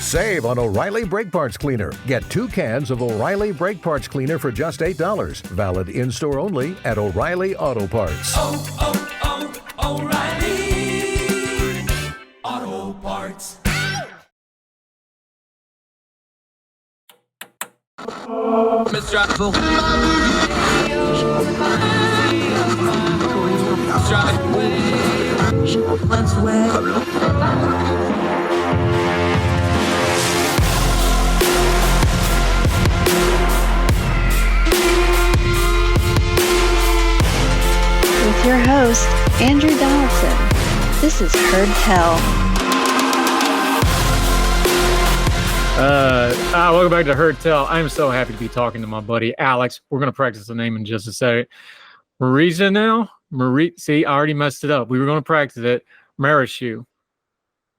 Save on O'Reilly Brake Parts Cleaner. Get 2 cans of O'Reilly Brake Parts Cleaner for just $8. Valid in-store only at O'Reilly Auto Parts. O'Reilly Auto Parts. With your host, Andrew Donaldson. This is Heard Tell. Welcome back to Heard Tell. I'm so happy to be talking to my buddy Alex. We're going to practice the name in just a second. Muresianu? See, I already messed it up. We were going to practice it. Muresianu.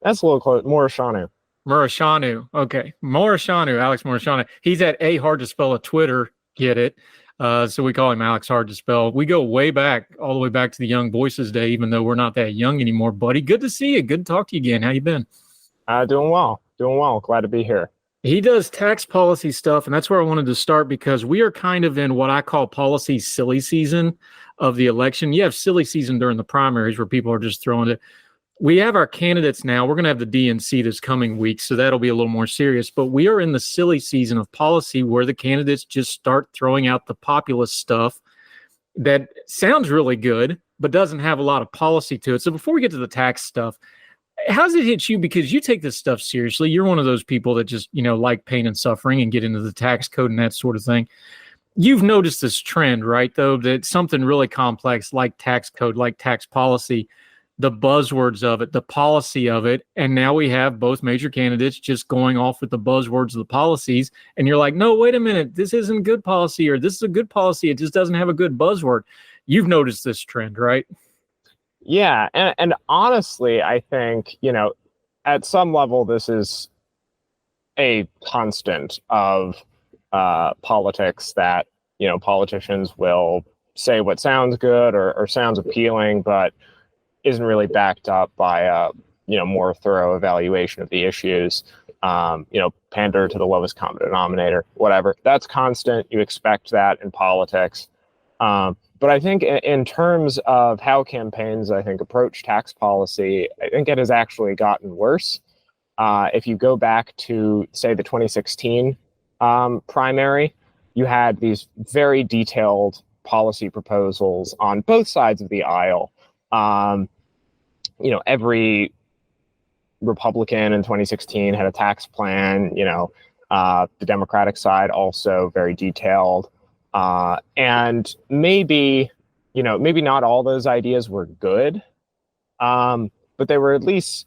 That's a little close. Muresianu. Okay. Muresianu. Alex Muresianu. He's at A Hard to Spell at Twitter. Get it? So we call him Alex Hard to Spell. We go way back, all the way back to the Young Voices Day, even though we're not that young anymore. Buddy, good to see you. Good to talk to you again. How you been? Doing well. Glad to be here. He does tax policy stuff, and that's where I wanted to start because we are kind of in what I call policy silly season of the election. You have silly season during the primaries where people are just throwing it. We have our candidates now. We're going to have the DNC this coming week, so that'll be a little more serious. But we are in the silly season of policy where the candidates just start throwing out the populist stuff that sounds really good, but doesn't have a lot of policy to it. So before we get to the tax stuff, how's it hit you? Because you take this stuff seriously. You're one of those people that just, like pain and suffering and get into the tax code and that sort of thing. You've noticed this trend, right, though, that something really complex like tax code, like tax policy, the buzzwords of it, the policy of it, and now we have both major candidates just going off with the buzzwords of the policies, and you're like, no, wait a minute, this isn't good policy, or this is a good policy, it just doesn't have a good buzzword. You've noticed this trend, right? Yeah, and honestly, I think, at some level, this is a constant of politics that, politicians will say what sounds good or sounds appealing, but isn't really backed up by a more thorough evaluation of the issues. Pander to the lowest common denominator, whatever. That's constant. You expect that in politics. But I think in terms of how campaigns, approach tax policy, I think it has actually gotten worse. If you go back to, say, the 2016 primary, you had these very detailed policy proposals on both sides of the aisle. Every Republican in 2016 had a tax plan, the Democratic side also very detailed. And maybe not all those ideas were good, but they were at least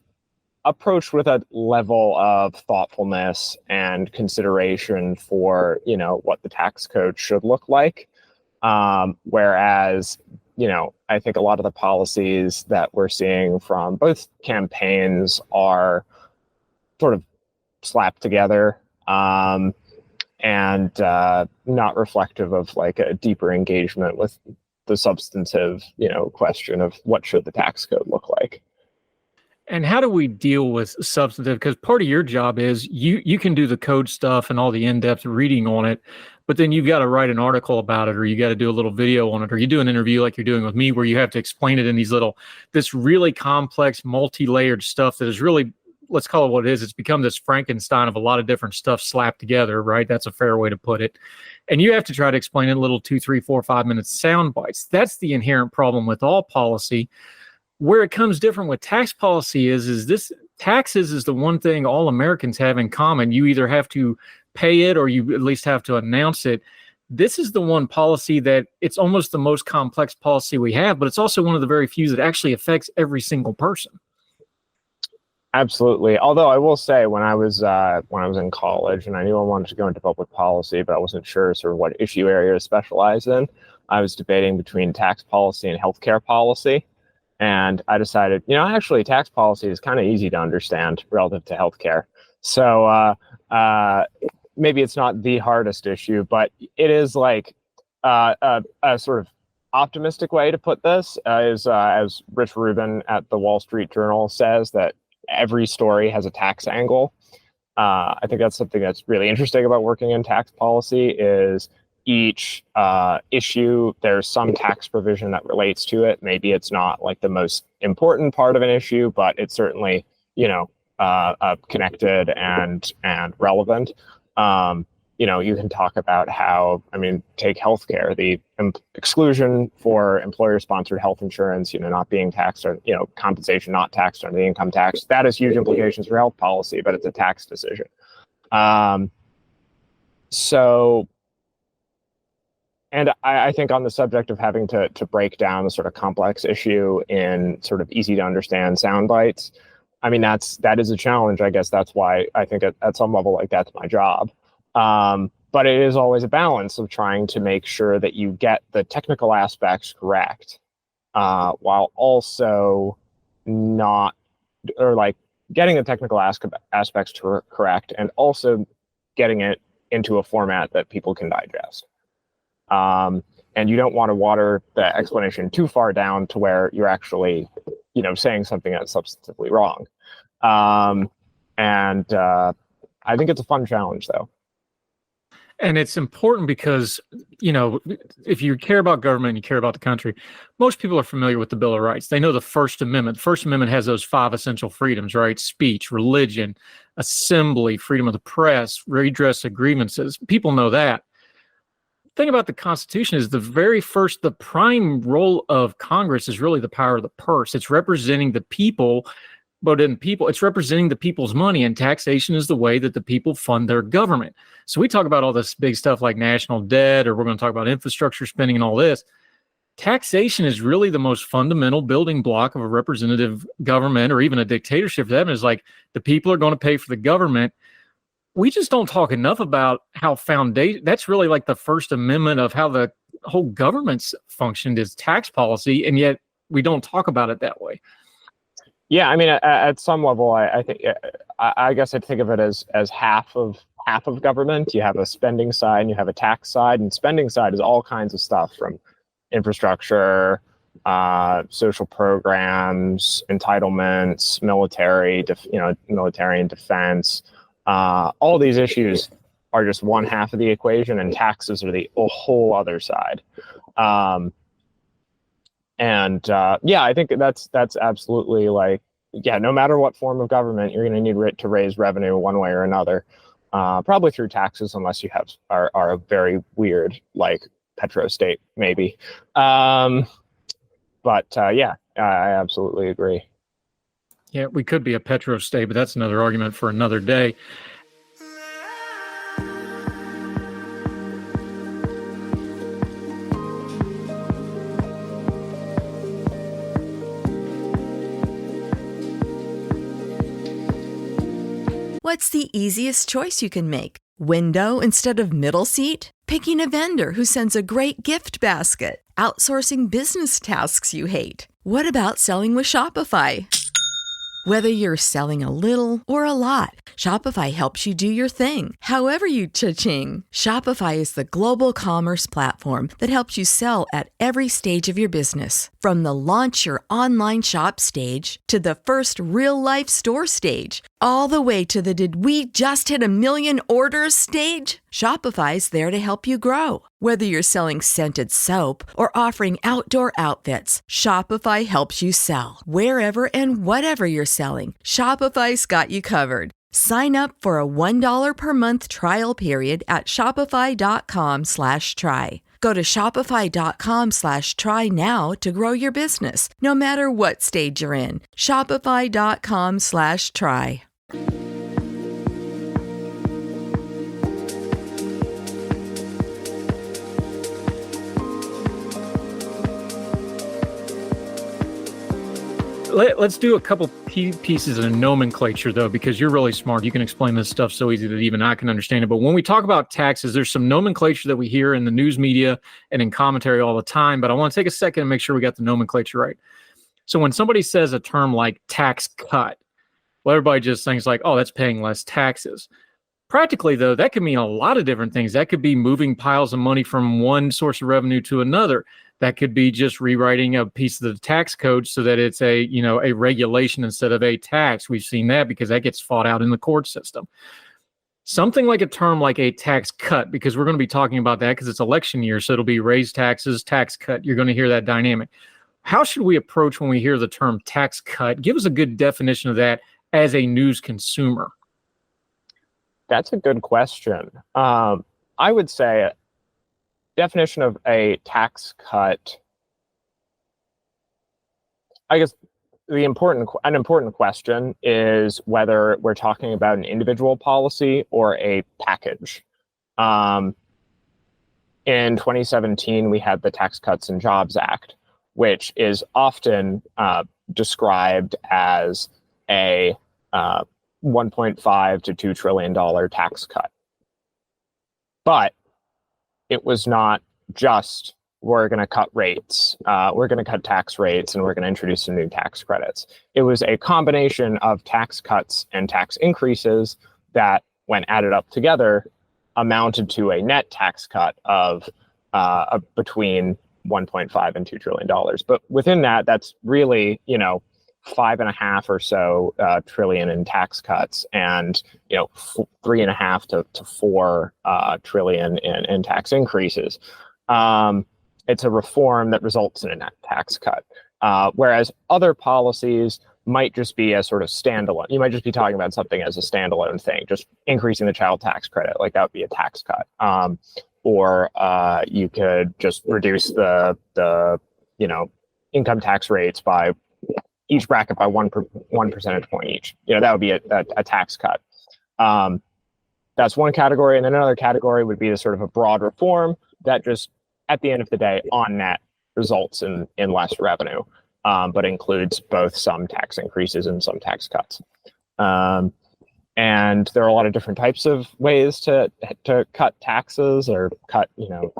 approached with a level of thoughtfulness and consideration for, what the tax code should look like. Whereas, I think a lot of the policies that we're seeing from both campaigns are sort of slapped together and not reflective of like a deeper engagement with the substantive, question of what should the tax code look like. And how do we deal with substantive? Because part of your job is you can do the code stuff and all the in-depth reading on it, but then you've got to write an article about it, or you got to do a little video on it, or you do an interview like you're doing with me where you have to explain it in this really complex, multi-layered stuff that is really, let's call it what it is. It's become this Frankenstein of a lot of different stuff slapped together, right? That's a fair way to put it. And you have to try to explain it in little 2, 3, 4, 5 minute sound bites. That's the inherent problem with all policy. Where it comes different with tax policy is this taxes is the one thing all Americans have in common. You either have to pay it or you at least have to announce it. This is the one policy that it's almost the most complex policy we have, but it's also one of the very few that actually affects every single person. Absolutely. Although I will say when I was in college and I knew I wanted to go into public policy, but I wasn't sure sort of what issue area to specialize in, I was debating between tax policy and healthcare policy. And I decided, actually tax policy is kind of easy to understand relative to healthcare. So maybe it's not the hardest issue, but it is like a sort of optimistic way to put this is, as Rich Rubin at the Wall Street Journal says, that every story has a tax angle. I think that's something that's really interesting about working in tax policy is each issue, there's some tax provision that relates to it. Maybe it's not like the most important part of an issue, but it's certainly, connected and relevant. You can talk about how, take healthcare, the exclusion for employer-sponsored health insurance, not being taxed, or, compensation not taxed under the income tax. That has huge implications for health policy, but it's a tax decision. And I think on the subject of having to break down a sort of complex issue in sort of easy to understand sound bites, that is a challenge. I guess that's why I think at some level, like, that's my job. But it is always a balance of trying to make sure that you get the technical aspects correct, while also not, or like getting the technical aspects correct and also getting it into a format that people can digest. And you don't want to water the explanation too far down to where you're actually, saying something that's substantively wrong. And I think it's a fun challenge, though. And it's important because, if you care about government, you care about the country, most people are familiar with the Bill of Rights. They know the First Amendment. The First Amendment has those 5 essential freedoms, right? Speech, religion, assembly, freedom of the press, redress of grievances. People know that. The thing about the Constitution is the prime role of Congress is really the power of the purse. It's representing the people, but it's representing the people's money, and taxation is the way that the people fund their government. So we talk about all this big stuff like national debt, or we're going to talk about infrastructure spending and all this. Taxation is really the most fundamental building block of a representative government, or even a dictatorship. That is, like, the people are going to pay for the government. We just don't talk enough about how that's really like the First Amendment of how the whole government's functioned is tax policy, and yet we don't talk about it that way. Yeah, at some level, I think, I guess I'd think of it as half of government. You have a spending side and you have a tax side, and spending side is all kinds of stuff from infrastructure, social programs, entitlements, military and defense. All these issues are just one half of the equation, and taxes are the whole other side. I think that's absolutely, like, no matter what form of government, you're going to need to raise revenue one way or another, probably through taxes, unless you are a very weird, like, petro state, maybe. I absolutely agree. Yeah, we could be a petro state, but that's another argument for another day. What's the easiest choice you can make? Window instead of middle seat? Picking a vendor who sends a great gift basket? Outsourcing business tasks you hate? What about selling with Shopify? Whether you're selling a little or a lot, Shopify helps you do your thing, however you cha-ching. Shopify is the global commerce platform that helps you sell at every stage of your business. From the launch your online shop stage to the first real-life store stage, all the way to the did we just hit 1 million orders stage. Shopify's there to help you grow. Whether you're selling scented soap or offering outdoor outfits, Shopify helps you sell. Wherever and whatever you're selling, Shopify's got you covered. Sign up for a $1 per month trial period at shopify.com/try. Go to shopify.com/try now to grow your business, no matter what stage you're in. Shopify.com/try. Let's do a couple pieces of nomenclature, though, because you're really smart. You can explain this stuff so easy that even I can understand it. But when we talk about taxes, there's some nomenclature that we hear in the news media and in commentary all the time. But I want to take a second and make sure we got the nomenclature right. So when somebody says a term like tax cut, well, everybody just thinks like, oh, that's paying less taxes. Practically, though, that could mean a lot of different things. That could be moving piles of money from one source of revenue to another. That could be just rewriting a piece of the tax code so that it's a regulation instead of a tax. We've seen that because that gets fought out in the court system. Something like a term like a tax cut, because we're going to be talking about that because it's election year. So it'll be raise taxes, tax cut. You're going to hear that dynamic. How should we approach when we hear the term tax cut? Give us a good definition of that as a news consumer. That's a good question. I would say definition of a tax cut, I guess an important question is whether we're talking about an individual policy or a package. In 2017, we had the Tax Cuts and Jobs Act, which is often described as a $1.5 to $2 trillion tax cut. But it was not just, we're going to cut rates, we're going to cut tax rates, and we're going to introduce some new tax credits. It was a combination of tax cuts and tax increases that, when added up together, amounted to a net tax cut of between 1.5 and $2 trillion. But within that, that's really, 5.5 or so trillion in tax cuts, and 3.5 to 4 trillion in tax increases. It's a reform that results in a net tax cut, whereas other policies might just be a sort of standalone. You might just be talking about something as a standalone thing, just increasing the child tax credit, like that would be a tax cut. Or you could just reduce the income tax rates by each bracket by one percentage point each. That would be a tax cut. That's one category, and then another category would be the sort of a broad reform that just, at the end of the day, on net, results in less revenue, but includes both some tax increases and some tax cuts. And there are a lot of different types of ways to cut taxes or cut,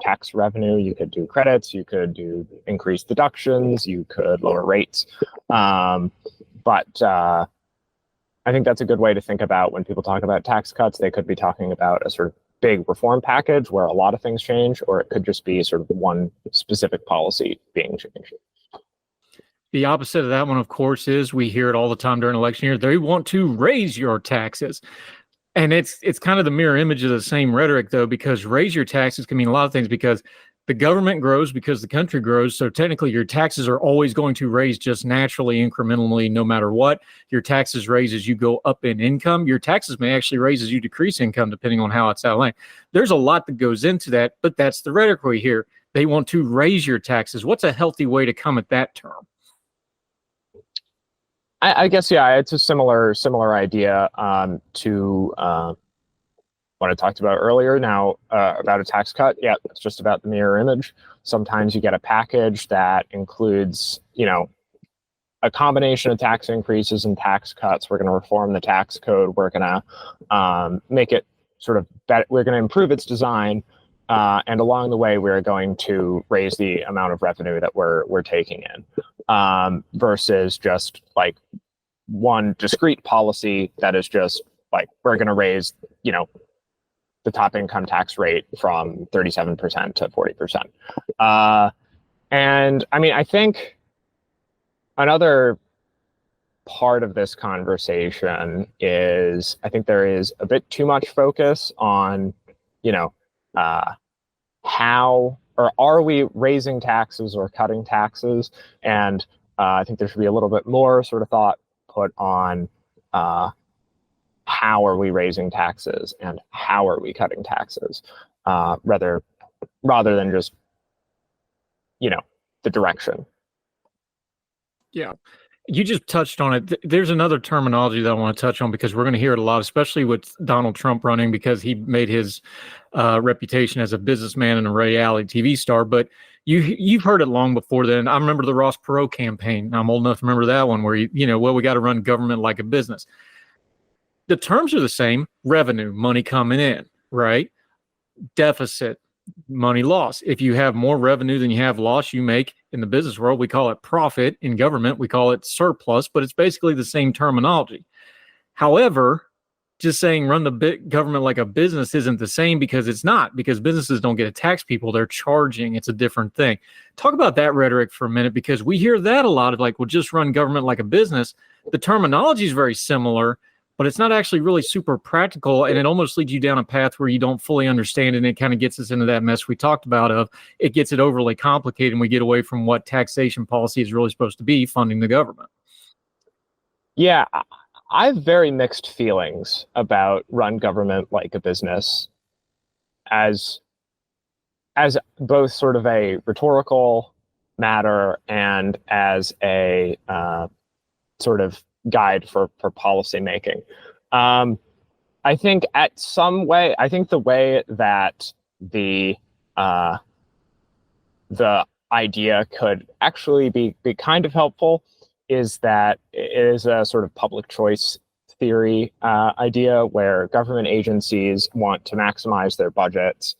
tax revenue. You could do credits, you could do increased deductions, you could lower rates. But I think that's a good way to think about when people talk about tax cuts. They could be talking about a sort of big reform package where a lot of things change, or it could just be sort of one specific policy being changed. The opposite of that one, of course, is we hear it all the time during election year. They want to raise your taxes. And it's kind of the mirror image of the same rhetoric, though, because raise your taxes can mean a lot of things, because the government grows because the country grows. So technically, your taxes are always going to raise just naturally, incrementally, no matter what. Your taxes raise as you go up in income. Your taxes may actually raise as you decrease income, depending on how it's outlined. There's a lot that goes into that, but that's the rhetoric we hear. They want to raise your taxes. What's a healthy way to come at that term? I guess, yeah, it's a similar idea to what I talked about earlier. Now, about a tax cut, yeah, it's just about the mirror image. Sometimes you get a package that includes, a combination of tax increases and tax cuts. We're going to reform the tax code. We're going to make it sort of better. We're going to improve its design. And along the way, we're going to raise the amount of revenue that we're taking in, versus just like one discrete policy that is just like, we're going to raise, the top income tax rate from 37% to 40%. And I mean, I think another part of this conversation is, I think there is a bit too much focus on, how, or are we raising taxes or cutting taxes? And I think there should be a little bit more sort of thought put on how are we raising taxes and how are we cutting taxes, rather than just, the direction. Yeah. You just touched on it. There's another terminology that I want to touch on, because we're going to hear it a lot, especially with Donald Trump running, because he made his reputation as a businessman and a reality TV star. But you've heard it long before then. I remember the Ross Perot campaign. I'm old enough to remember that one, where we got to run government like a business. The terms are the same: revenue, money coming in, right? Deficit, money loss. If you have more revenue than you have loss, you make, in the business world, we call it profit. In government, we call it surplus, but it's basically the same terminology. However, just saying run the government like a business isn't the same, because it's not, because businesses don't get to tax people. They're charging. It's a different thing. Talk about that rhetoric for a minute, because we hear that a lot of like, well, just run government like a business. The terminology is very similar, but it's not actually really super practical. And it almost leads you down a path where you don't fully understand. And it kind of gets us into that mess we talked about of it gets it overly complicated, and we get away from what taxation policy is really supposed to be, funding the government. Yeah, I have very mixed feelings about run government like a business as both sort of a rhetorical matter and as a sort of guide for policy making. I think the way that the idea could actually be kind of helpful is that it is a sort of public choice theory idea where government agencies want to maximize their budgets.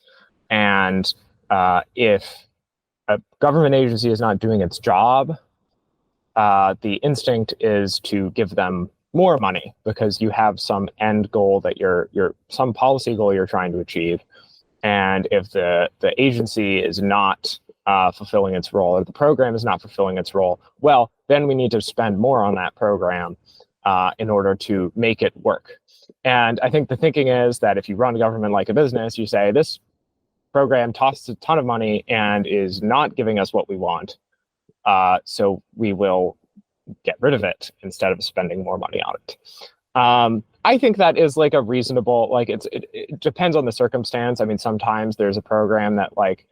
And if a government agency is not doing its job, the instinct is to give them more money because you have some end goal that some policy goal you're trying to achieve. And if the agency is not fulfilling its role, or the program is not fulfilling its role, well, then we need to spend more on that program in order to make it work. And I think the thinking is that if you run government like a business, you say this program costs a ton of money and is not giving us what we want, so we will get rid of it instead of spending more money on it. I think that is like a reasonable, like it depends on the circumstance. I mean, sometimes there's a program that like,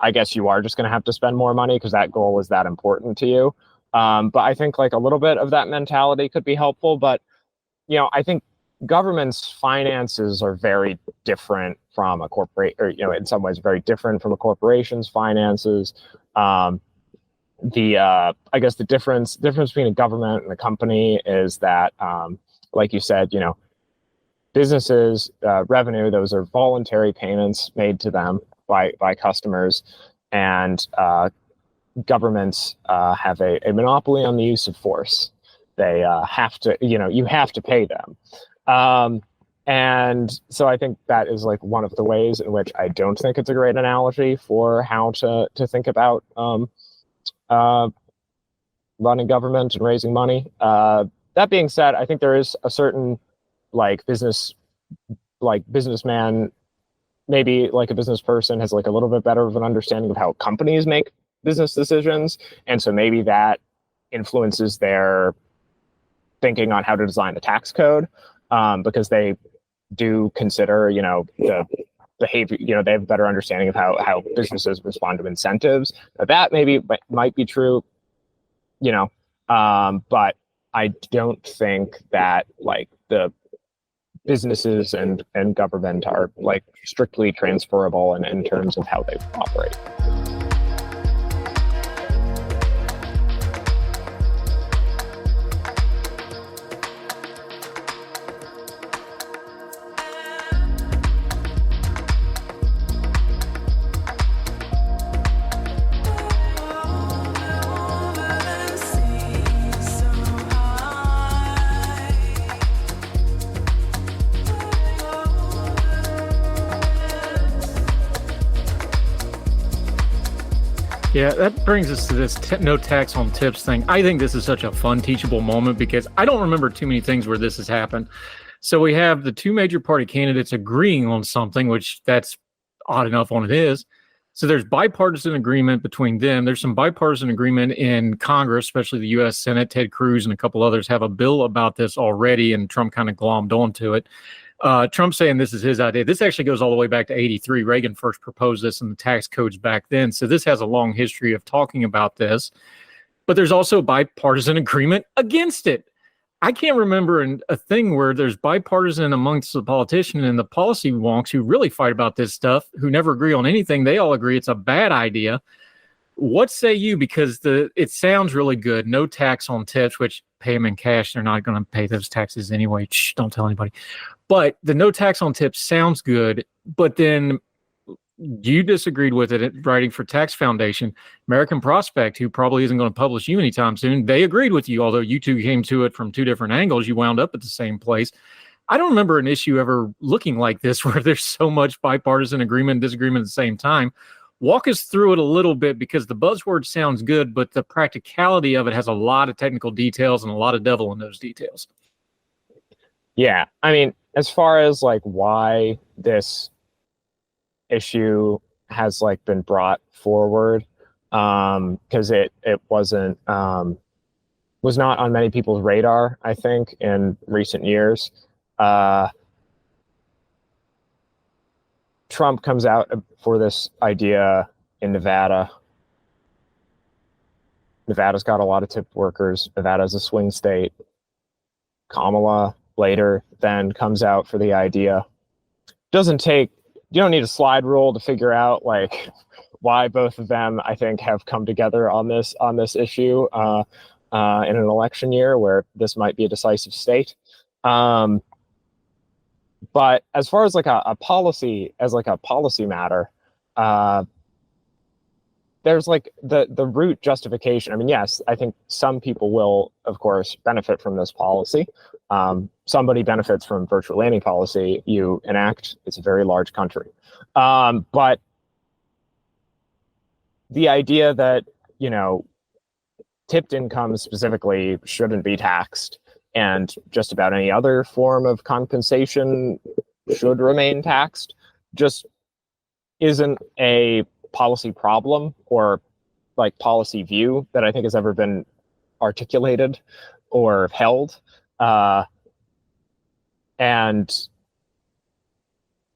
I guess you are just going to have to spend more money because that goal is that important to you. But I think like a little bit of that mentality could be helpful. But, I think government's finances are very different from a corporate, or, in some ways very different from a corporation's finances. I guess the difference between a government and a company is that, like you said, businesses, revenue, those are voluntary payments made to them by customers, and governments have a monopoly on the use of force. They have to, you have to pay them. And so I think that is like one of the ways in which I don't think it's a great analogy for how to think about running government and raising money. That being said, I think there is a certain businessman, maybe like a business person has like a little bit better of an understanding of how companies make business decisions. And so maybe that influences their thinking on how to design the tax code, because they do consider, the behavior, they have a better understanding of how businesses respond to incentives. Now, that maybe might be true, but I don't think that like the businesses and government are like strictly transferable in terms of how they operate. Yeah, that brings us to this no tax on tips thing. I think this is such a fun, teachable moment because I don't remember too many things where this has happened. So we have the two major party candidates agreeing on something, which that's odd enough on it is. So there's bipartisan agreement between them. There's some bipartisan agreement in Congress, especially the U.S. Senate. Ted Cruz and a couple others have a bill about this already, and Trump kind of glommed onto it. Trump saying this is his idea. This actually goes all the way back to 83. Reagan first proposed this in the tax codes back then. So this has a long history of talking about this. But there's also bipartisan agreement against it. I can't remember a thing where there's bipartisan amongst the politicians and the policy wonks who really fight about this stuff, who never agree on anything. They all agree it's a bad idea. What say you? Because it sounds really good. No tax on tips, which pay them in cash. They're not going to pay those taxes anyway. Shh, don't tell anybody. But the no tax on tips sounds good. But then you disagreed with it writing for Tax Foundation. American Prospect, who probably isn't going to publish you anytime soon, they agreed with you, although you two came to it from two different angles. You wound up at the same place. I don't remember an issue ever looking like this where there's so much bipartisan agreement and disagreement at the same time. Walk us through it a little bit, because the buzzword sounds good, but the practicality of it has a lot of technical details and a lot of devil in those details. Yeah, I mean, as far as like why this issue has like been brought forward, because it wasn't was not on many people's radar, I think, in recent years. Trump comes out for this idea in Nevada. Nevada's got a lot of tipped workers. Nevada's a swing state. Kamala later then comes out for the idea. You don't need a slide rule to figure out like why both of them, I think, have come together on this issue in an election year where this might be a decisive state. But as far as like a policy matter, there's like the root justification. I mean, yes, I think some people will, of course, benefit from this policy. Somebody benefits from virtually any policy you enact. It's a very large country. But the idea that, tipped income specifically shouldn't be taxed, and just about any other form of compensation should remain taxed, just isn't a policy problem or like policy view that I think has ever been articulated or held. And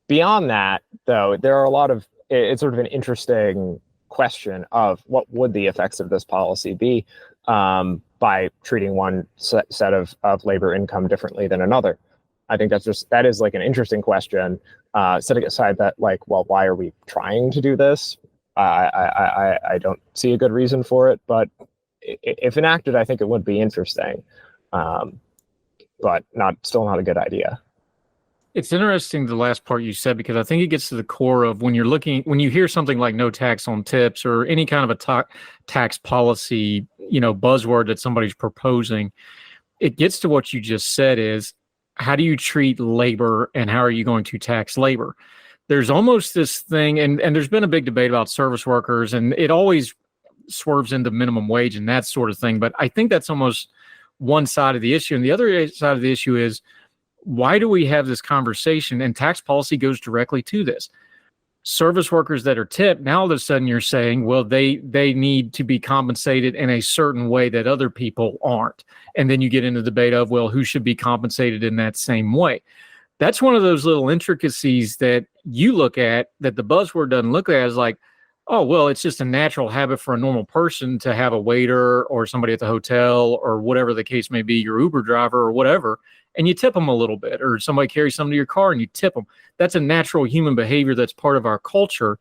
beyond that, though, there are it's sort of an interesting question of what would the effects of this policy be by treating one set of labor income differently than another. I think that is like an interesting question. Setting aside that, like, well, why are we trying to do this? I don't see a good reason for it, but if enacted, I think it would be interesting, but still not a good idea. It's interesting, the last part you said, because I think it gets to the core of when you hear something like no tax on tips or any kind of a tax policy, buzzword that somebody's proposing, it gets to what you just said is, how do you treat labor and how are you going to tax labor? There's almost this thing, and there's been a big debate about service workers, and it always swerves into minimum wage and that sort of thing. But I think that's almost one side of the issue. And the other side of the issue is, why do we have this conversation? And tax policy goes directly to this. Service workers that are tipped, now all of a sudden you're saying, well, they need to be compensated in a certain way that other people aren't. And then you get into the debate of, well, who should be compensated in that same way? That's one of those little intricacies that you look at that the buzzword doesn't look at as like, oh, well, it's just a natural habit for a normal person to have a waiter or somebody at the hotel or whatever the case may be, your Uber driver or whatever, and you tip them a little bit, or somebody carries something to your car and you tip them. That's a natural human behavior that's part of our culture.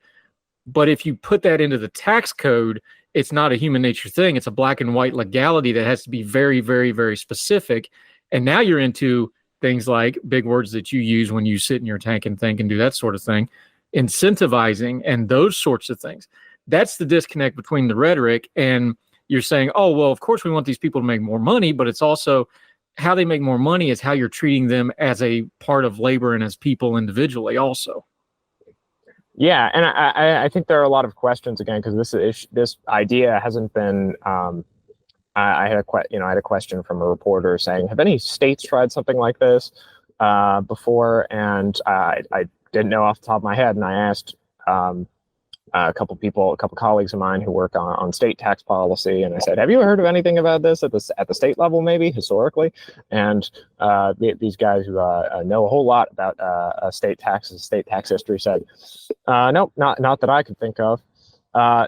But if you put that into the tax code, it's not a human nature thing. It's a black and white legality that has to be very, very, very specific. And now you're into things like big words that you use when you sit in your tank and think and do that sort of thing, incentivizing and those sorts of things. That's the disconnect between the rhetoric and you're saying, oh, well, of course we want these people to make more money, but it's also how they make more money is how you're treating them as a part of labor and as people individually also. Yeah, and I think there are a lot of questions again, because this idea hasn't been. I had a question from a reporter saying, "Have any states tried something like this before?" And I didn't know off the top of my head, and I asked a couple colleagues of mine who work on state tax policy, and I said, "Have you heard of anything about this at the state level, maybe historically?" And these guys who know a whole lot about state taxes, state tax history, said, "Nope, not that I could think of."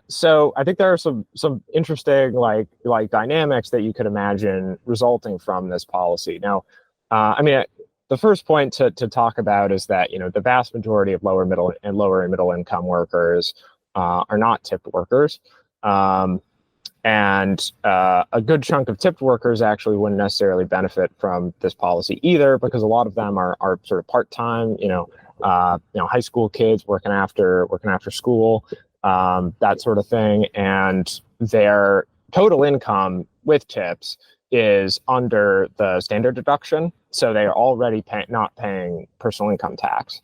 So I think there are some interesting like dynamics that you could imagine resulting from this policy. Now, the first point to talk about is that the vast majority of lower and middle income workers are not tipped workers, and a good chunk of tipped workers actually wouldn't necessarily benefit from this policy either, because a lot of them are sort of part-time, high school kids working after school, that sort of thing, and their total income with tips is under the standard deduction, so they are already not paying personal income tax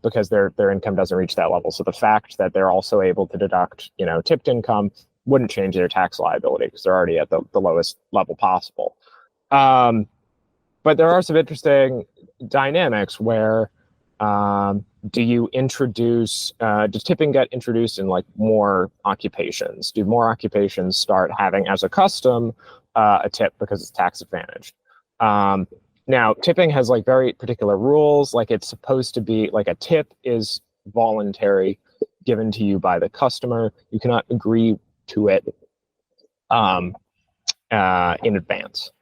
because their income doesn't reach that level. So the fact that they're also able to deduct, tipped income wouldn't change their tax liability because they're already at the lowest level possible. But there are some interesting dynamics where do you introduce, does tipping get introduced in like more occupations? Do more occupations start having as a custom a tip because it's tax advantaged? Now, tipping has like very particular rules. Like it's supposed to be like a tip is voluntary, given to you by the customer. You cannot agree to it in advance.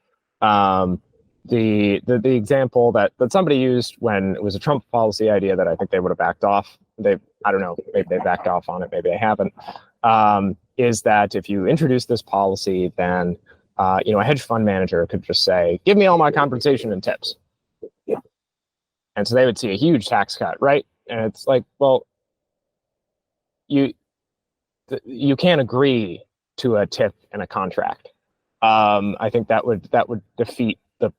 The example that somebody used when it was a Trump policy idea that I think they would have backed off. I don't know, maybe they backed off on it, maybe they haven't. Is that if you introduce this policy, then a hedge fund manager could just say, "Give me all my compensation and tips," and so they would see a huge tax cut, right? And it's like, well, you can't agree to a tip in a contract. I think that would defeat the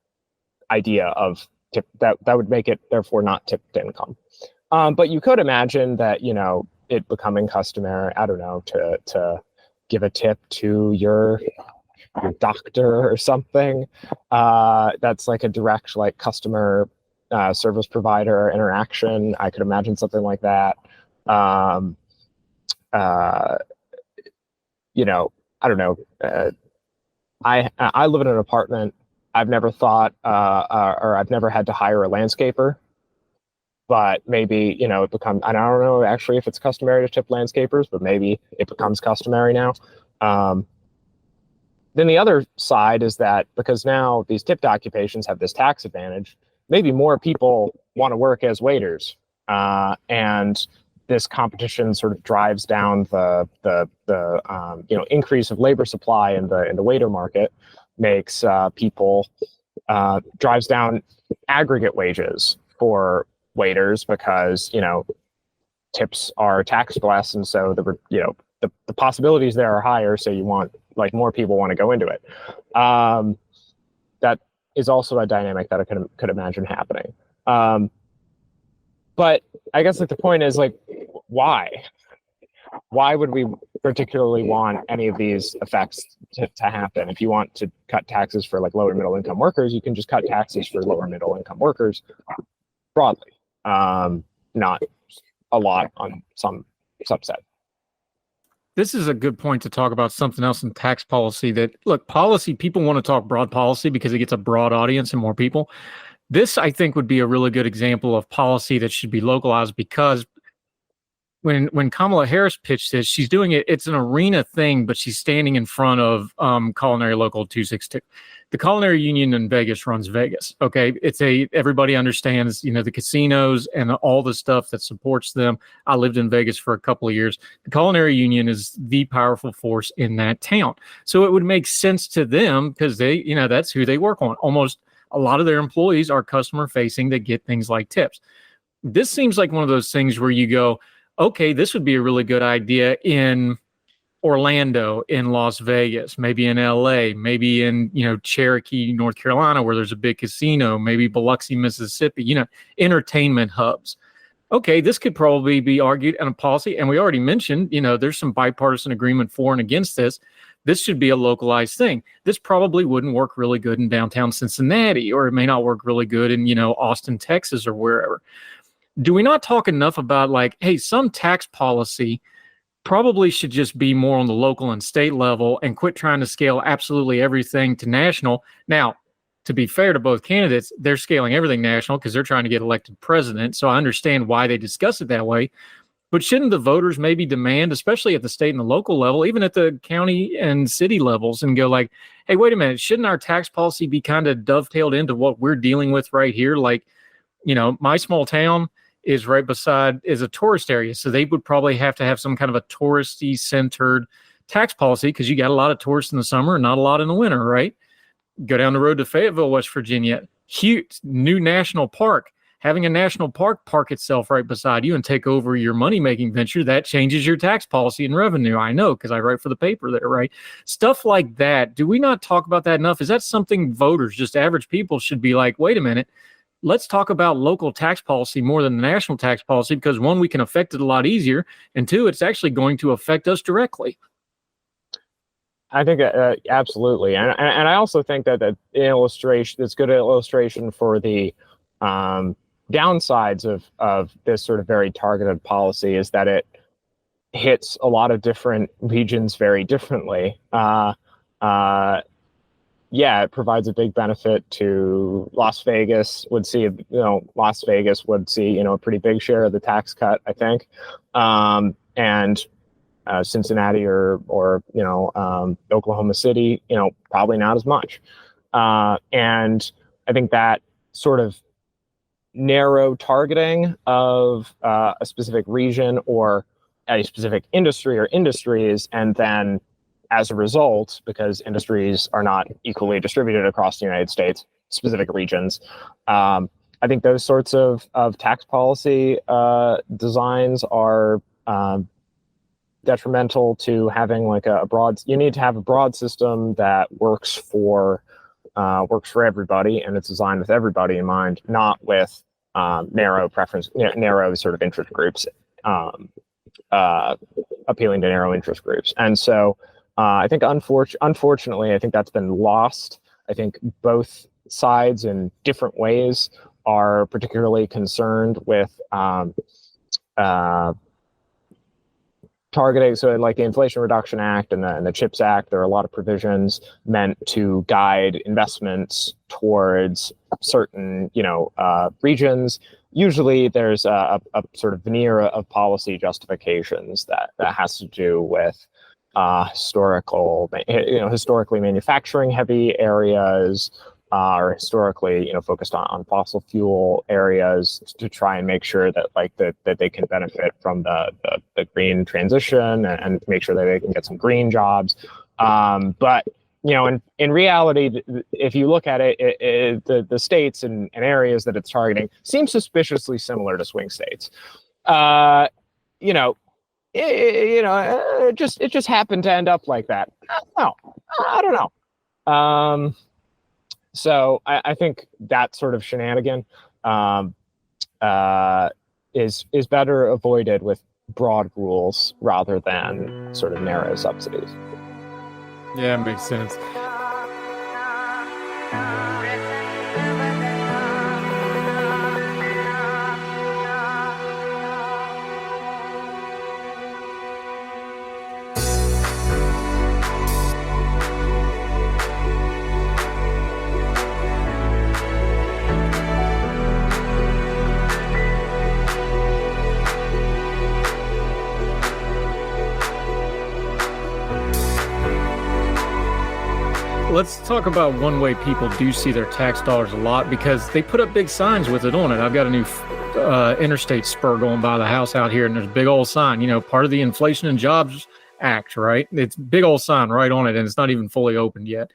idea of tip. That would make it therefore not tipped income. But you could imagine that it becoming customary, I don't know, to give a tip to your doctor or something. That's like a direct customer service provider interaction. I could imagine something like that. I don't know. I live in an apartment. I've never thought, or I've never had to hire a landscaper. But maybe, it becomes, and I don't know actually if it's customary to tip landscapers, but maybe it becomes customary now. Then the other side is that because now these tipped occupations have this tax advantage, maybe more people want to work as waiters. And this competition sort of drives down the increase of labor supply in the waiter market, makes drives down aggregate wages for waiters because tips are taxed less, and so the possibilities there are higher. So you want more people want to go into it. That is also a dynamic that I could imagine happening. But I guess the point is why would we particularly want any of these effects to happen? If you want to cut taxes for lower middle income workers, you can just cut taxes for lower middle income workers broadly, not a lot on some subset. This is a good point to talk about something else in tax policy. Policy, people want to talk broad policy because it gets a broad audience and more people. This, I think, would be a really good example of policy that should be localized, because when Kamala Harris pitched this, she's doing it. It's an arena thing, but she's standing in front of Culinary Local 262. The Culinary Union in Vegas runs Vegas. Okay, everybody understands, the casinos and all the stuff that supports them. I lived in Vegas for a couple of years. The Culinary Union is the powerful force in that town, so it would make sense to them because they, that's who they work on. Almost a lot of their employees are customer facing that get things like tips. This seems like one of those things where you go, okay, this would be a really good idea in Orlando, in Las Vegas, maybe in LA, maybe in, Cherokee, North Carolina, where there's a big casino, maybe Biloxi, Mississippi, entertainment hubs. Okay, this could probably be argued in a policy. And we already mentioned, there's some bipartisan agreement for and against this. This should be a localized thing. This probably wouldn't work really good in downtown Cincinnati, or it may not work really good in, Austin, Texas, or wherever. Do we not talk enough about hey, some tax policy probably should just be more on the local and state level and quit trying to scale absolutely everything to national? Now, to be fair to both candidates, they're scaling everything national because they're trying to get elected president. So I understand why they discuss it that way. But shouldn't the voters maybe demand, especially at the state and the local level, even at the county and city levels, and go hey, wait a minute, shouldn't our tax policy be kind of dovetailed into what we're dealing with right here? My small town is right beside is a tourist area. So they would probably have to have some kind of a touristy centered tax policy because you got a lot of tourists in the summer and not a lot in the winter, right? Go down the road to Fayetteville, West Virginia, huge new national park. Having a national park park itself right beside you and take over your money-making venture, that changes your tax policy and revenue. I know, because I write for the paper there, right? Stuff like that. Do we not talk about that enough? Is that something voters, just average people, should be like, wait a minute, let's talk about local tax policy more than the national tax policy, because one, we can affect it a lot easier, and two, it's actually going to affect us directly. I think absolutely, and I also think that it's good illustration for the downsides of this sort of very targeted policy is that it hits a lot of different regions very differently. It provides a big benefit to Las Vegas. Las Vegas would see a pretty big share of the tax cut, I think, and Cincinnati or Oklahoma City, probably not as much. And I think that sort of narrow targeting of a specific region or a specific industry or industries, and then as a result, because industries are not equally distributed across the United States, specific regions, I think those sorts of tax policy designs are detrimental to having like you need to have a broad system that works for everybody, and it's designed with everybody in mind, not with narrow sort of interest groups, appealing to narrow interest groups. And so I think unfortunately, I think that's been lost. I think both sides in different ways are particularly concerned with targeting. So like the Inflation Reduction Act and the CHIPS Act, there are a lot of provisions meant to guide investments towards certain, regions. Usually there's a sort of veneer of policy justifications that has to do with historically manufacturing heavy areas, or historically, focused on fossil fuel areas, to try and make sure that that they can benefit from the green transition and make sure that they can get some green jobs. But in reality, if you look at it, the states and areas that it's targeting seem suspiciously similar to swing states. It just happened to end up like that. I don't know. So I think that sort of shenanigan is better avoided with broad rules rather than sort of narrow subsidies. Yeah, it makes sense. Let's talk about one way people do see their tax dollars a lot, because they put up big signs with it on it. I've got a new interstate spur going by the house out here, and there's a big old sign, part of the Inflation and Jobs Act, right? It's a big old sign right on it, and it's not even fully opened yet.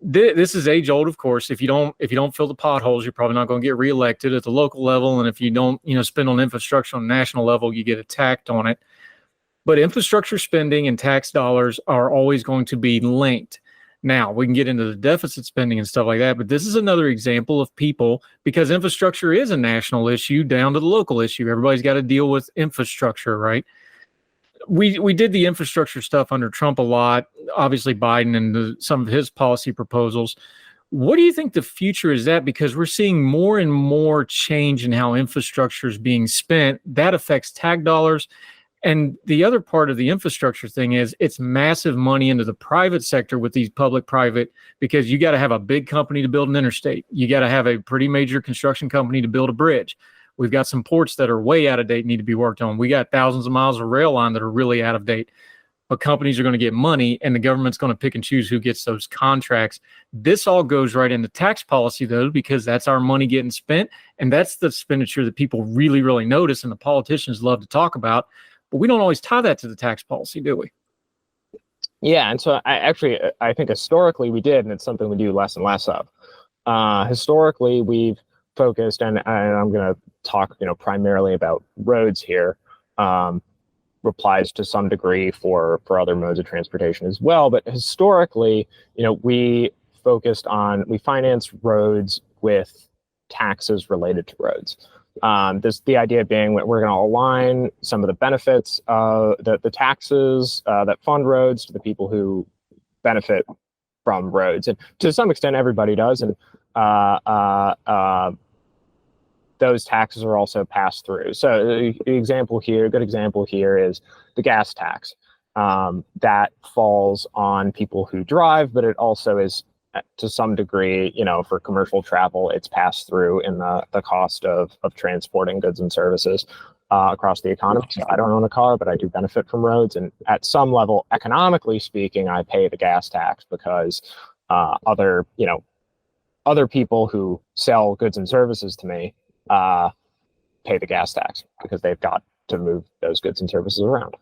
This is age old, of course. If you don't fill the potholes, you're probably not going to get reelected at the local level, and if you don't, spend on infrastructure on the national level, you get attacked on it. But infrastructure spending and tax dollars are always going to be linked. Now, we can get into the deficit spending and stuff like that, but this is another example of people, because infrastructure is a national issue down to the local issue. Everybody's got to deal with infrastructure, right? We did the infrastructure stuff under Trump a lot, obviously Biden and some of his policy proposals. What do you think the future is at? Because we're seeing more and more change in how infrastructure is being spent. That affects tag dollars. And the other part of the infrastructure thing is it's massive money into the private sector with these public-private, because you got to have a big company to build an interstate. You got to have a pretty major construction company to build a bridge. We've got some ports that are way out of date, need to be worked on. We got thousands of miles of rail line that are really out of date. But companies are going to get money, and the government's going to pick and choose who gets those contracts. This all goes right into tax policy, though, because that's our money getting spent, and that's the expenditure that people really, really notice, and the politicians love to talk about. But we don't always tie that to the tax policy, do we? Yeah, and so I think historically we did, and it's something we do less and less of. Historically, we've focused, and I'm going to talk, primarily about roads here. Applies to some degree for other modes of transportation as well. But historically, we finance roads with taxes related to roads. The idea being that we're going to align some of the benefits, the taxes that fund roads to the people who benefit from roads, and to some extent everybody does, and those taxes are also passed through. So a good example here is the gas tax. That falls on people who drive, but it also is to some degree, for commercial travel, it's passed through in the cost of transporting goods and services across the economy. So I don't own a car, but I do benefit from roads. And at some level, economically speaking, I pay the gas tax because other people who sell goods and services to me pay the gas tax because they've got to move those goods and services around.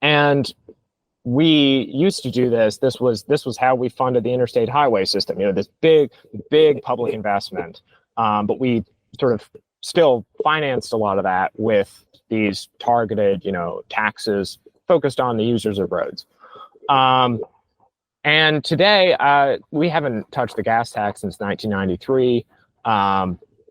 And we used to do this. This was how we funded the interstate highway system. This big public investment. But we sort of still financed a lot of that with these targeted, taxes focused on the users of roads. And today, we haven't touched the gas tax since 1993.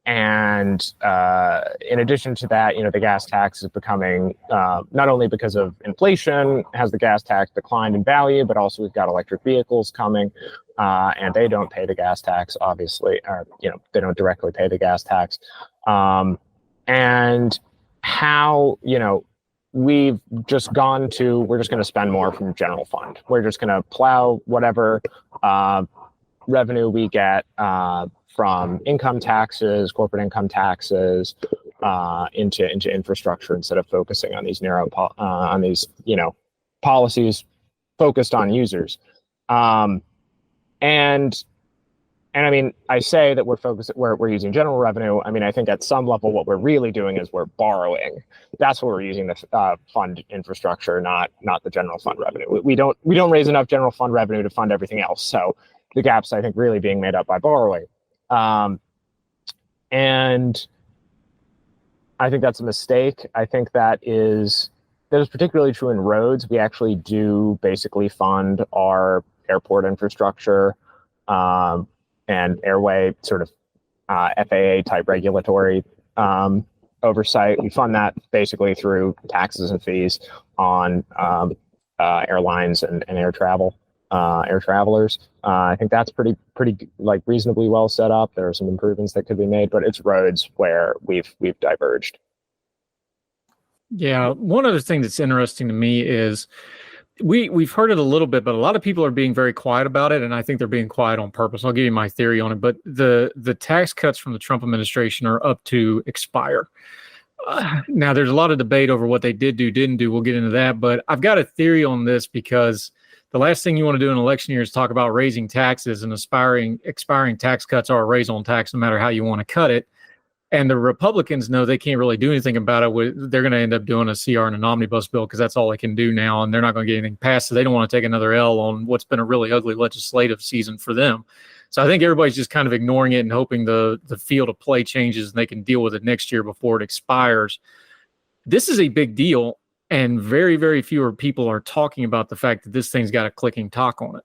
And in addition to that, the gas tax is becoming, not only because of inflation has the gas tax declined in value, but also we've got electric vehicles coming, and they don't pay the gas tax, obviously, or, they don't directly pay the gas tax. And how, we've just gone to, we're just going to spend more from general fund. We're just going to plow whatever revenue we get from income taxes, corporate income taxes, into infrastructure instead of focusing on these policies focused on users. And I mean, I say that we're using general revenue. I mean, I think at some level, what we're really doing is we're borrowing. That's what we're using to fund infrastructure, not the general fund revenue. We don't raise enough general fund revenue to fund everything else. So the gap's, I think, really being made up by borrowing. And I think that's a mistake. I think that is particularly true in roads. We actually do basically fund our airport infrastructure, and airway sort of FAA type regulatory oversight. We fund that basically through taxes and fees on airlines and air travelers. I think that's pretty like reasonably well set up. There are some improvements that could be made, but it's roads where we've diverged. Yeah, one other thing that's interesting to me is we've heard it a little bit, but a lot of people are being very quiet about it, and I think they're being quiet on purpose. I'll give you my theory on it, but the tax cuts from the Trump administration are up to expire. Now, there's a lot of debate over what they did do, didn't do. We'll get into that, but I've got a theory on this because the last thing you want to do in an election year is talk about raising taxes, and expiring tax cuts are a raise on tax no matter how you want to cut it. And the Republicans know they can't really do anything about it. They're going to end up doing a CR and an omnibus bill because that's all they can do now, and they're not going to get anything passed. So they don't want to take another L on what's been a really ugly legislative season for them. So I think everybody's just kind of ignoring it and hoping the field of play changes and they can deal with it next year before it expires. This is a big deal, and very, very fewer people are talking about the fact that this thing's got a clicking clock on it.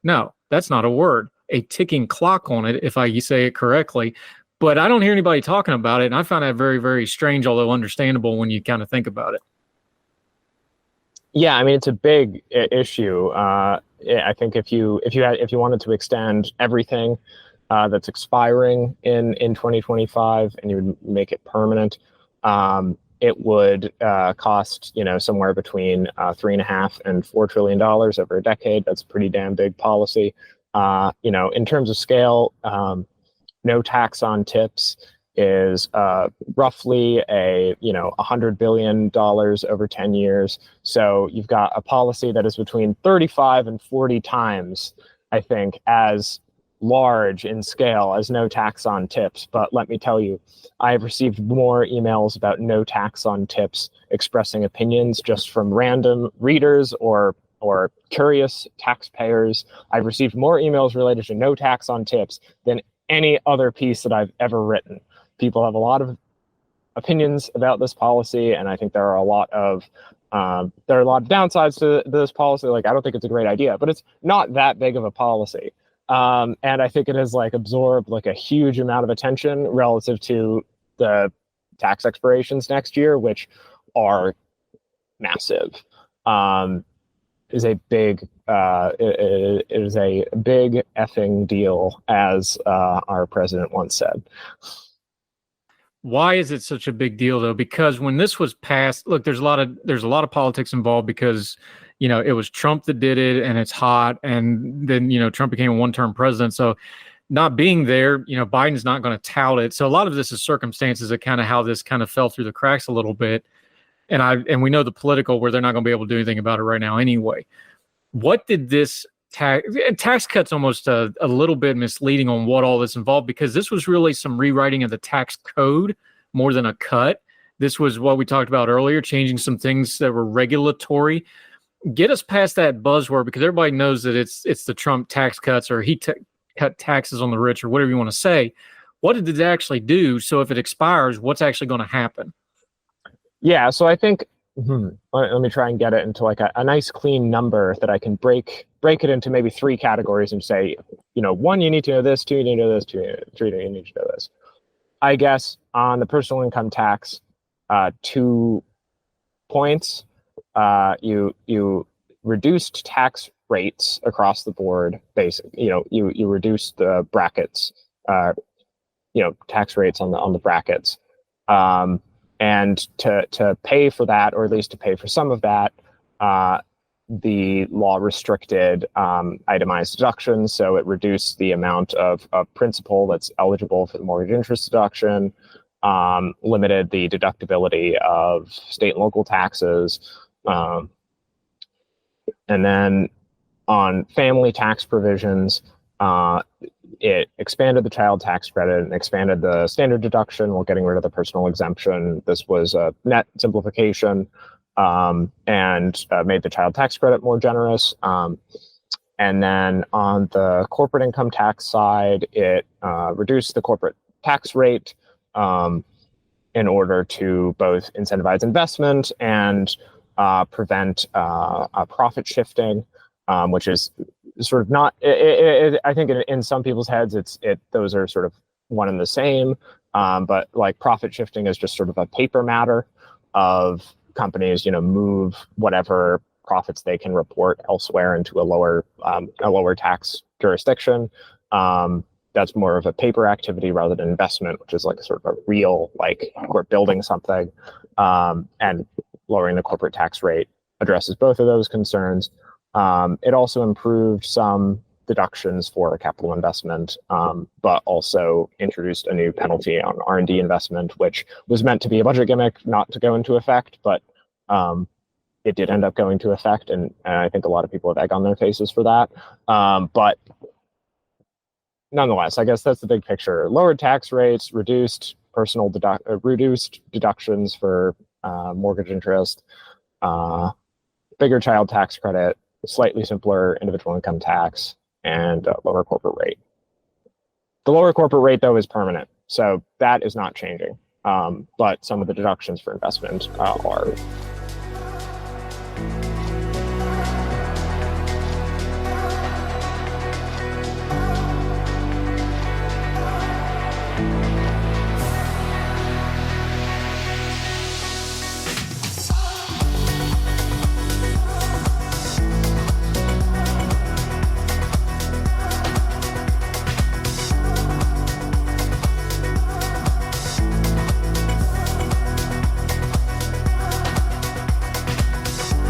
No, that's not a word. A ticking clock on it, if I say it correctly. But I don't hear anybody talking about it, and I find that very, very strange, although understandable when you kind of think about it. Yeah, I mean, it's a big issue. I think if you wanted to extend everything that's expiring in 2025 and you would make it permanent, it would cost somewhere between $3.5 and $4 trillion over a decade. That's a pretty damn big policy. In terms of scale. No tax on tips is roughly $100 billion over 10 years. So you've got a policy that is between 35 and 40 times, I think, as large in scale as no tax on tips. But let me tell you, I have received more emails about no tax on tips expressing opinions just from random readers or curious taxpayers. I've received more emails related to no tax on tips than any other piece that I've ever written. People have a lot of opinions about this policy, and I think there are a lot of downsides to this policy. Like, I don't think it's a great idea, but it's not that big of a policy. And I think it has like absorbed like a huge amount of attention relative to the tax expirations next year, which are massive. Is a big it is a big effing deal, as our president once said. Why is it such a big deal, though? Because when this was passed, look, there's a lot of politics involved, because it was Trump that did it, and it's hot, and then Trump became a one-term president. So not being there, Biden's not going to tout it. So a lot of this is circumstances of kind of how this kind of fell through the cracks a little bit. And we know the political, where they're not going to be able to do anything about it right now anyway. What did this tax cuts almost a little bit misleading on what all this involved, because this was really some rewriting of the tax code more than a cut. This was what we talked about earlier, changing some things that were regulatory. Get us past that buzzword, because everybody knows that it's the Trump tax cuts, or he cut taxes on the rich, or whatever you want to say. What did it actually do? So if it expires, what's actually going to happen? Yeah, so I think let me try and get it into like a nice clean number that I can break it into maybe 3 categories and say, 1, you need to know this, 2, you need to know this, 2, 3, you need to know this. I guess on the personal income tax, 2 points. You reduced tax rates across the board. Basically, you reduced the brackets, tax rates on the brackets. And to pay for that, or at least to pay for some of that, the law restricted itemized deductions. So it reduced the amount of principal that's eligible for the mortgage interest deduction, limited the deductibility of state and local taxes. And then on family tax provisions, it expanded the child tax credit and expanded the standard deduction while getting rid of the personal exemption. This was a net simplification, and made the child tax credit more generous. And then on the corporate income tax side, it reduced the corporate tax rate in order to both incentivize investment and prevent profit shifting, which is sort of not. I think in some people's heads, those are sort of one and the same. But like profit shifting is just sort of a paper matter of companies, move whatever profits they can report elsewhere into a lower tax jurisdiction. That's more of a paper activity rather than investment, which is like sort of a real, like we're building something. And lowering the corporate tax rate addresses both of those concerns. It also improved some deductions for capital investment, but also introduced a new penalty on R&D investment, which was meant to be a budget gimmick, not to go into effect, but it did end up going into effect, and I think a lot of people have egg on their faces for that. But nonetheless, I guess that's the big picture. Lowered tax rates, reduced deductions for mortgage interest, bigger child tax credit, slightly simpler individual income tax, and lower corporate rate. The lower corporate rate, though, is permanent, so that is not changing. But some of the deductions for investment are.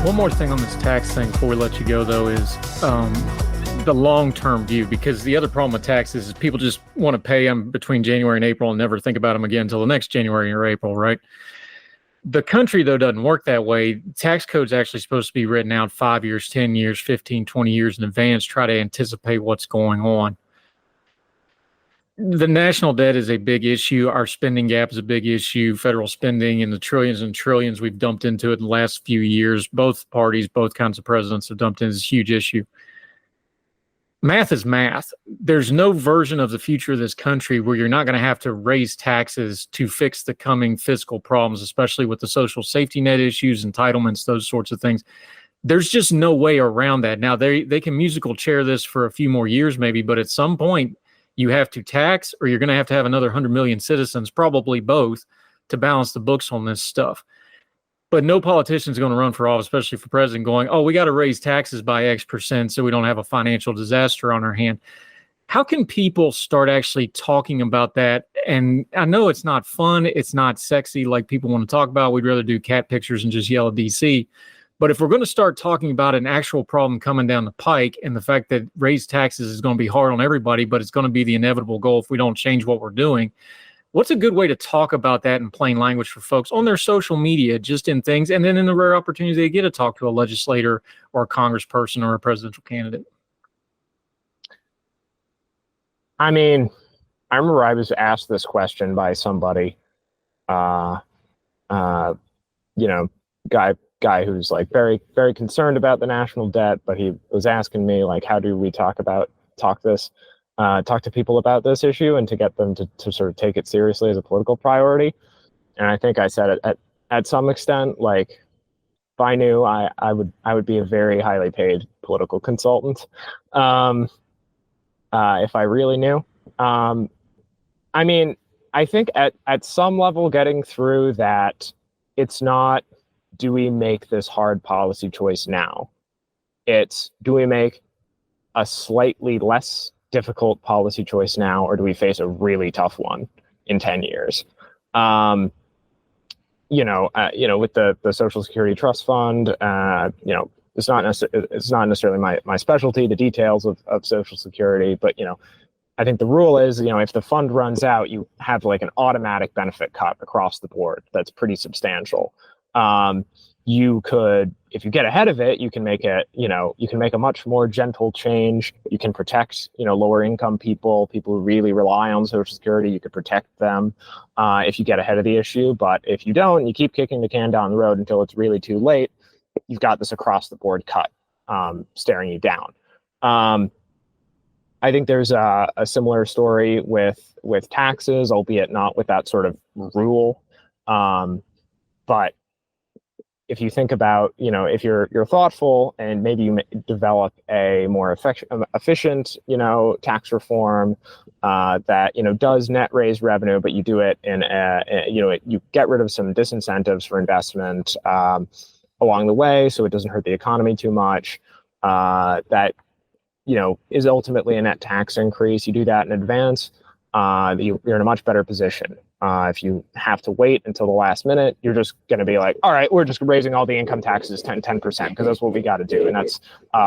One more thing on this tax thing before we let you go, though, is the long-term view, because the other problem with taxes is people just want to pay them between January and April and never think about them again until the next January or April, right? The country, though, doesn't work that way. Tax code's actually supposed to be written out 5 years, 10 years, 15, 20 years in advance, try to anticipate what's going on. The national debt is a big issue. Our spending gap is a big issue. Federal spending and the trillions and trillions we've dumped into it in the last few years. Both parties, both kinds of presidents have dumped in. It's a huge issue. math is math. There's no version of the future of this country where you're not going to have to raise taxes to fix the coming fiscal problems, especially with the social safety net issues, entitlements, those sorts of things. There's just no way around that. Now, they can musical chair this for a few more years maybe, but at some point you have to tax, or you're going to have another 100 million citizens, probably both, to balance the books on this stuff. But no politician is going to run for office, especially for president, going, oh, we got to raise taxes by X% so we don't have a financial disaster on our hand. How can people start actually talking about that? And I know it's not fun. It's not sexy like people want to talk about. We'd rather do cat pictures and just yell at DC. But if we're going to start talking about an actual problem coming down the pike, and the fact that raised taxes is going to be hard on everybody, but it's going to be the inevitable goal if we don't change what we're doing, what's a good way to talk about that in plain language for folks on their social media, just in things, and then in the rare opportunity they get to talk to a legislator or a congressperson or a presidential candidate? I mean, I remember I was asked this question by somebody, guy who's like very, very concerned about the national debt, but he was asking me, like, how do we talk to people about this issue and to get them to sort of take it seriously as a political priority. And I think I said at some extent, like, if I knew, I would be a very highly paid political consultant. If I really knew. I mean, I think at some level getting through that, it's not, do we make this hard policy choice now? It's, do we make a slightly less difficult policy choice now, or do we face a really tough one in 10 years? With the Social Security Trust Fund, it's not necessarily my specialty, the details of Social Security, but, I think the rule is, if the fund runs out, you have like an automatic benefit cut across the board. That's pretty substantial. You could, if you get ahead of it, you can make it, you can make a much more gentle change. You can protect, lower income people who really rely on Social Security. You could protect them if you get ahead of the issue. But if you don't, you keep kicking the can down the road until it's really too late. You've got this across the board cut staring you down. I think there's a similar story with taxes, albeit not with that sort of rule. But if you think about, if you're thoughtful and maybe you develop a more efficient, tax reform that, does net raise revenue, but you do it in you get rid of some disincentives for investment along the way, so it doesn't hurt the economy too much. That is ultimately a net tax increase. You do that in advance, you're in a much better position. If you have to wait until the last minute, you're just going to be like, all right, we're just raising all the income taxes 10% because that's what we got to do. And that's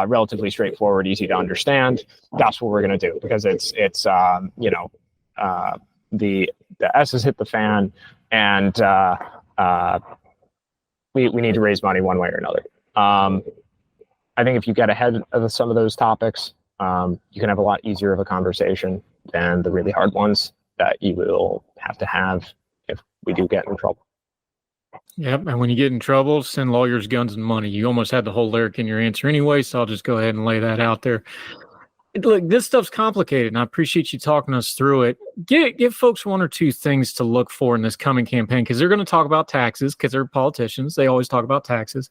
relatively straightforward, easy to understand. That's what we're going to do because it's the S has hit the fan, and we need to raise money one way or another. I think if you get ahead of some of those topics, you can have a lot easier of a conversation than the really hard ones that you will have to have if we do get in trouble. Yep, and when you get in trouble, send lawyers, guns, and money. You almost had the whole lyric in your answer anyway, so I'll just go ahead and lay that out there. Look, this stuff's complicated, and I appreciate you talking us through it. Give folks one or two things to look for in this coming campaign, because they're going to talk about taxes, because they're politicians. They always talk about taxes.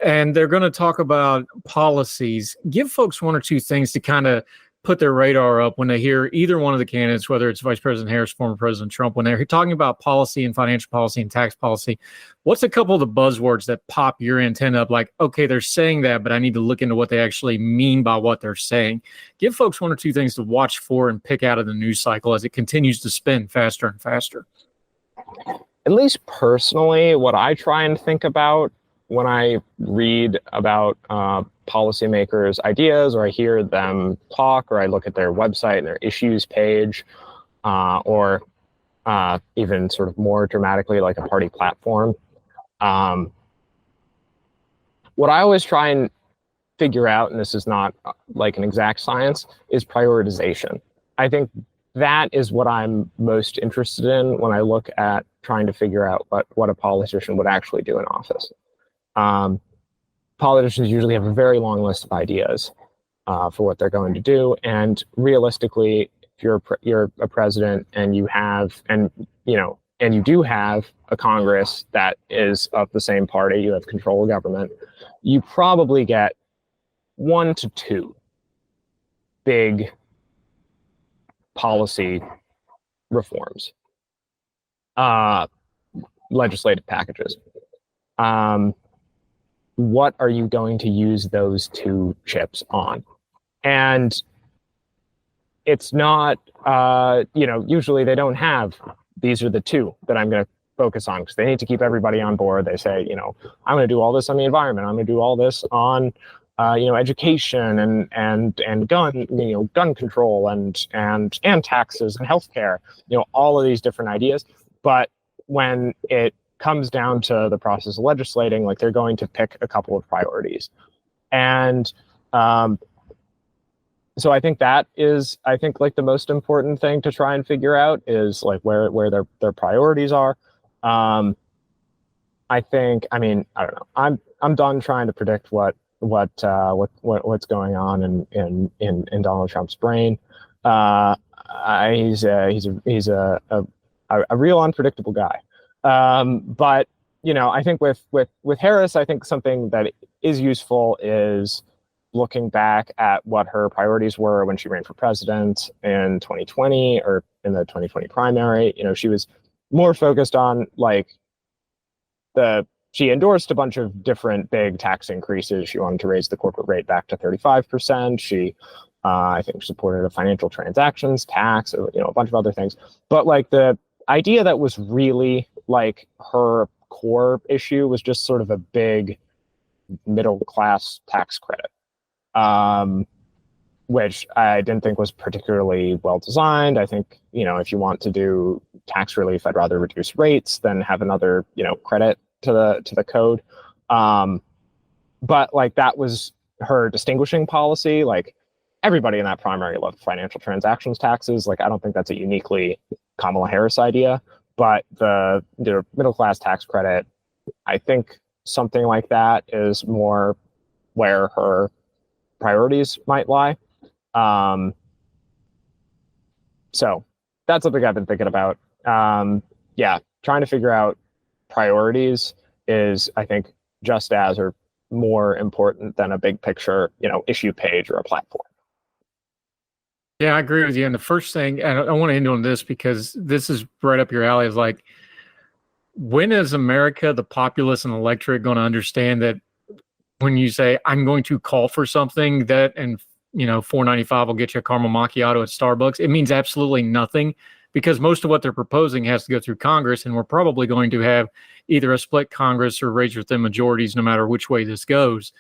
And they're going to talk about policies. Give folks one or two things to kind of put their radar up when they hear either one of the candidates, whether it's Vice President Harris, former President Trump, when they're talking about policy and financial policy and tax policy. What's a couple of the buzzwords that pop your antenna up like, okay, they're saying that, but I need to look into what they actually mean by what they're saying. Give folks one or two things to watch for and pick out of the news cycle as it continues to spin faster and faster. At least personally, what I try and think about when I read about policymakers' ideas, or I hear them talk, or I look at their website and their issues page, or even sort of more dramatically like a party platform, what I always try and figure out, and this is not like an exact science, is prioritization. I think that is what I'm most interested in when I look at trying to figure out what a politician would actually do in office. Politicians usually have a very long list of ideas. for what they're going to do. And realistically, if you're a president and you do have a Congress that is of the same party, you have control of government, you probably get 1 to 2 big policy reforms, legislative packages. What are you going to use those 2 chips on? And it's not, usually they don't have, these are the 2 that I'm going to focus on, because they need to keep everybody on board. They say, I'm going to do all this on the environment. I'm going to do all this on, education and gun control and taxes and healthcare, all of these different ideas. But when it comes down to the process of legislating, like, they're going to pick a couple of priorities. And so I think that is, like, the most important thing to try and figure out is, like, where their priorities are. I don't know. I'm done trying to predict what's going on in Donald Trump's brain. He's a real unpredictable guy. But I think with Harris, I think something that is useful is looking back at what her priorities were when she ran for president in 2020 or in the 2020 primary. She was more focused on, like, she endorsed a bunch of different big tax increases. She wanted to raise the corporate rate back to 35%. She, I think, supported a financial transactions tax, a bunch of other things. But, like, the idea that was really, like, her core issue was just sort of a big middle class tax credit, which I didn't think was particularly well designed. I think, if you want to do tax relief, I'd rather reduce rates than have another, credit to the code. But, like, that was her distinguishing policy. Like, everybody in that primary loved financial transactions taxes. Like, I don't think that's a uniquely Kamala Harris idea, but the middle class tax credit, I think something like that is more where her priorities might lie. So that's something I've been thinking about. Trying to figure out priorities is, I think, just as or more important than a big picture, issue page or a platform. Yeah, I agree with you. And the first thing, and I want to end on this because this is right up your alley, is like, when is America, the populace and electorate, going to understand that when you say, I'm going to call for something that, and $4.95 will get you a caramel macchiato at Starbucks, it means absolutely nothing, because most of what they're proposing has to go through Congress, and we're probably going to have either a split Congress or raised within majorities, no matter which way this goes.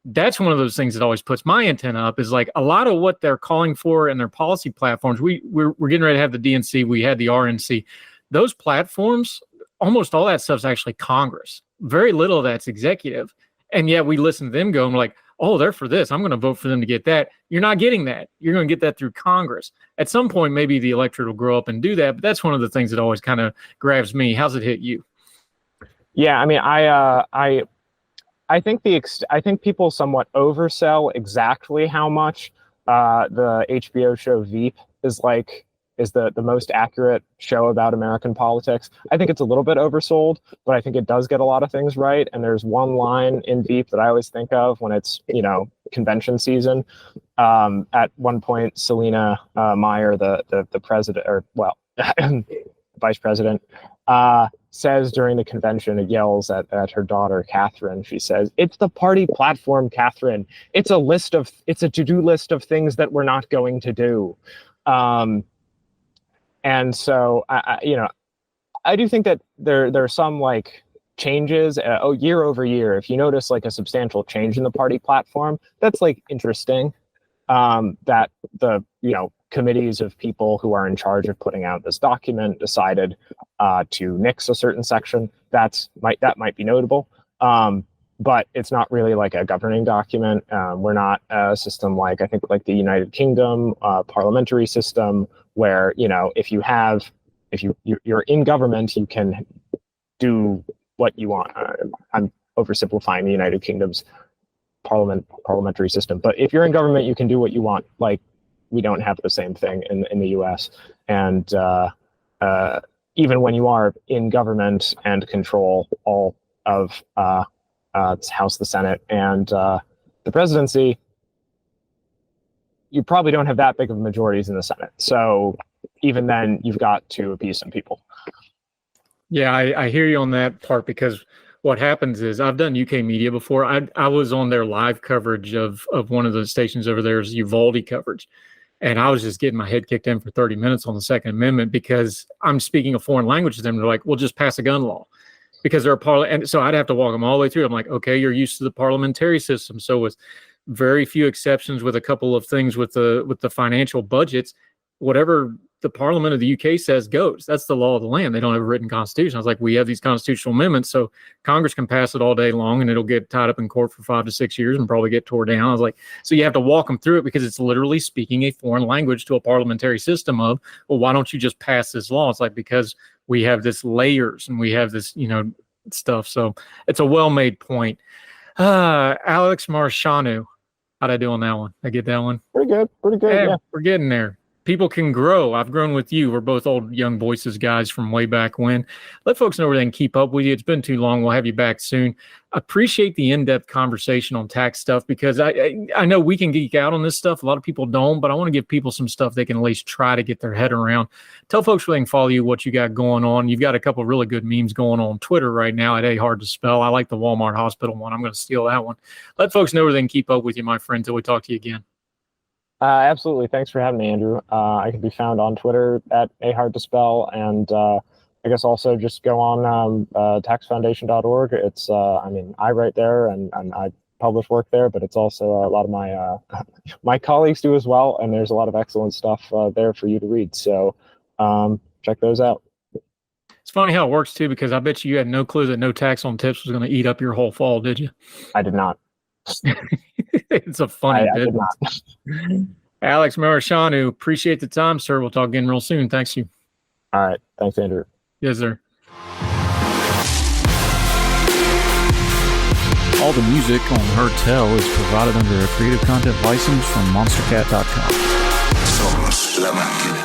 That's one of those things that always puts my antenna up, is like, a lot of what they're calling for in their policy platforms. We're getting ready to have the DNC. We had the RNC. Those platforms, almost all that stuff's actually Congress. Very little of that's executive. And yet we listen to them go and we're like, oh, they're for this, I'm going to vote for them to get that. You're not getting that. You're going to get that through Congress. At some point, maybe the electorate will grow up and do that. But that's one of the things that always kind of grabs me. How's it hit you? Yeah, I mean, I think I think people somewhat oversell exactly how much the HBO show Veep is the most accurate show about American politics. I think it's a little bit oversold, but I think it does get a lot of things right. And there's one line in Veep that I always think of when it's, convention season. At one point, Selena Meyer, the president, or vice president, says during the convention, it yells at her daughter, Catherine. She says, "It's the party platform, Catherine. It's a to-do list of things that we're not going to do." And so, I do think that there are some, like, changes year over year. If you notice, like, a substantial change in the party platform, that's, like, interesting. That the committees of people who are in charge of putting out this document decided to nix a certain section. That might be notable. But it's not really like a governing document. We're not a system like, I think, like the United Kingdom parliamentary system, where if you're in government, you can do what you want. I'm oversimplifying the United Kingdom's parliamentary system. But if you're in government, you can do what you want. Like, we don't have the same thing in the U.S. And even when you are in government and control all of House, the Senate, and the presidency, you probably don't have that big of majorities in the Senate. So even then, you've got to appease some people. Yeah, I hear you on that part, because what happens is, I've done UK media before. I was on their live coverage of one of the stations over there's Uvalde coverage. And I was just getting my head kicked in for 30 minutes on the Second Amendment, because I'm speaking a foreign language to them. They're like, well, just pass a gun law, because they're and so I'd have to walk them all the way through. I'm like, okay, you're used to the parliamentary system. So with very few exceptions, with a couple of things with the financial budgets, whatever the Parliament of the UK says goes. That's the law of the land. They don't have a written constitution. I was like, we have these constitutional amendments, so Congress can pass it all day long and it'll get tied up in court for 5 to 6 years and probably get tore down. I was like, so you have to walk them through it, because it's literally speaking a foreign language to a parliamentary system of, well, why don't you just pass this law? It's like, because we have this layers and we have this, stuff. So it's a well-made point. Alex Muresianu, how'd I do on that one? I get that one? Pretty good. Yeah. We're getting there. People can grow. I've grown with you. We're both old Young Voices guys from way back when. Let folks know where they can keep up with you. It's been too long. We'll have you back soon. Appreciate the in-depth conversation on tax stuff, because I know we can geek out on this stuff. A lot of people don't, but I want to give people some stuff they can at least try to get their head around. Tell folks where they can follow you, what you got going on. You've got a couple of really good memes going on Twitter right now at A Hard to Spell. I like the Walmart Hospital one. I'm going to steal that one. Let folks know where they can keep up with you, my friend, till we talk to you again. Absolutely. Thanks for having me, Andrew. I can be found on Twitter at ahardtospell, and I guess also just go on taxfoundation.org. It's I write there and I publish work there, but it's also a lot of my my colleagues do as well, and there's a lot of excellent stuff there for you to read. So check those out. It's funny how it works too, because I bet you had no clue that no tax on tips was going to eat up your whole fall, did you? I did not. It's a funny bit. I Alex Muresianu, appreciate the time, sir. We'll talk again real soon. Thanks you. All right. Thanks, Andrew. Yes, sir. All the music on Heard Tell is provided under a Creative Content license from monstercat.com. Somos la máquina.